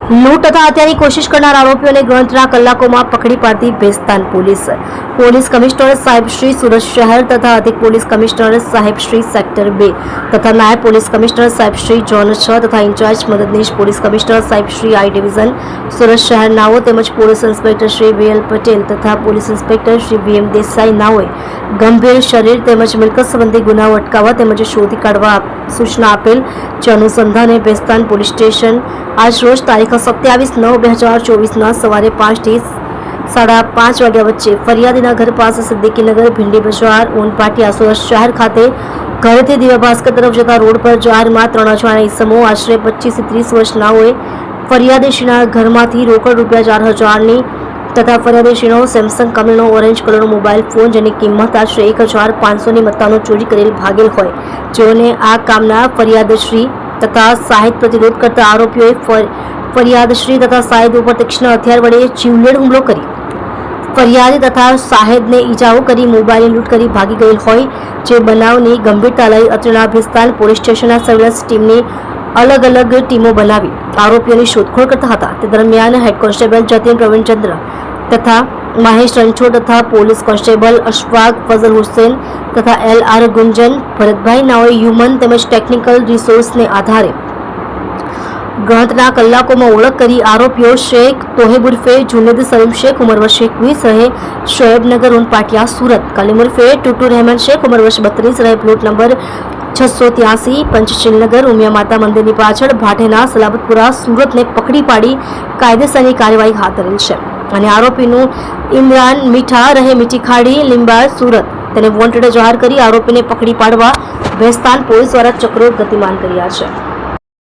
લૂંટ તથા હત્યાની કોશિશ કરનાર આરોપીઓને ગણતરીના કલાકોમાં પકડી પાડતી ભેસ્તાન પોલીસ કમિશનર સાહેબ શ્રી સુરત શહેર તથા અધિક પોલીસ કમિશનર સાહેબ શ્રી સેક્ટર 2 તથા નાયબ પોલીસ કમિશનર સાહેબ શ્રી ઝોન 6 તથા ઇન્ચાર્જ મદદનીશ પોલીસ કમિશનર સાહેબ શ્રી આઈ ડિવિઝન સુરત શહેર નાઓ તેમજ police inspector Shri VL Patel તથા police inspector Shri VM Desai નાઓએ ગંભીર શરીર તેમજ મિલકત સંબંધી ગુનાઓ અટકાવવા તેમજ શોધી કાઢવા સૂચના આપેલ જે અનુસંધાને ભેસ્તાન પોલીસ સ્ટેશન આજ રોજ તારીખ 27/9/2024 સવારે 5 થી 5:30 વાગ્યા વચ્ચે ફરિયાદીના ઘર પાસે સિદ્દીકીનગર ભીંડી બજાર ઓનપાટિયા સુરત શહેર ખાતે ઘરેથી દિવ્ય ભાસ્કર તરફ જતા રોડ પર જાહેરમાં 3 અજાણ્યા ઈસમો આશરે 25 થી 30 વર્ષનાઓએ ફરિયાદીશ્રીના ઘરમાંથી રોકડ રૂપિયા 4,000ની તથા ફરિયાદીશ્રીનો સેમસંગ કંપનીનો ઓરેન્જ કલરનો મોબાઈલ ફોન જેની કિંમત આશરે 1,500ની મત્તાનો ચોરી કરેલ ભાગેલ હોય જેઓને આ કામના ફરિયાદશ્રી તથા સાહિદ પ્રતિરોધ કરતા આરોપીઓએ ફરિયાદશ્રી તથા સાહિદ ઉપર તીક્ષ્ણ હથિયાર વડે જીવલેણ હુમલો કરી ફરિયાદી તથા સાહિદને ઈજાઓ કરી મોબાઈલ લૂંટ કરી ભાગી ગયેલ હોય જે બનાવની ગંભીરતા લઈ અત્રેના ભેસ્તાન પોલીસ સ્ટેશનના સર્વેલન્સ ટીમની અલગ અલગ ટીમો બનાવી આરોપીઓની શોધખોળ કરતા હતા તે દરમિયાન હેડ કોન્સ્ટેબલ જતીન પ્રવીણચંદ્ર તથા મહેશ રણછોડ તથા પોલીસ કોન્સ્ટેબલ અશફાક ફઝલ હુસેન તથા LR ગુંજન ભરતભાઈ નાઓએ હ્યુમન તેમજ ટેકનિકલ રિસોર્સને આધારે ગણતરીના કલાકોમાં ઓળખ કરી આરોપીઓ શેખ તોહેબ ઉર્ફે જુનેદ સલીમ શેખ ઉંમર વર્ષ 21 રહે શોએબનગર ઉનપાટિયા સુરત કલીમ ઉર્ફે ટુટુ રહેમાન શેખ ઉંમર વર્ષ 32 રહે પ્લોટ નંબર 683 પંચશીલનગર ઉમિયા માતા મંદિરની પાછળ ભાટેના સલાબતપુરા સુરતને પકડી પાડી કાયદેસરની કાર્યવાહી હાથ ધરેલ છે અને આરોપીનું ઇમરાન મીઠા રહે મીઠી ખાડી લીંબાળ સુરત તેને વોન્ટેડ જાહેર કરી આરોપીને પકડી પાડવા ભેસ્તાન પોલીસ દ્વારા ચક્રો ગતિમાન કર્યા છે।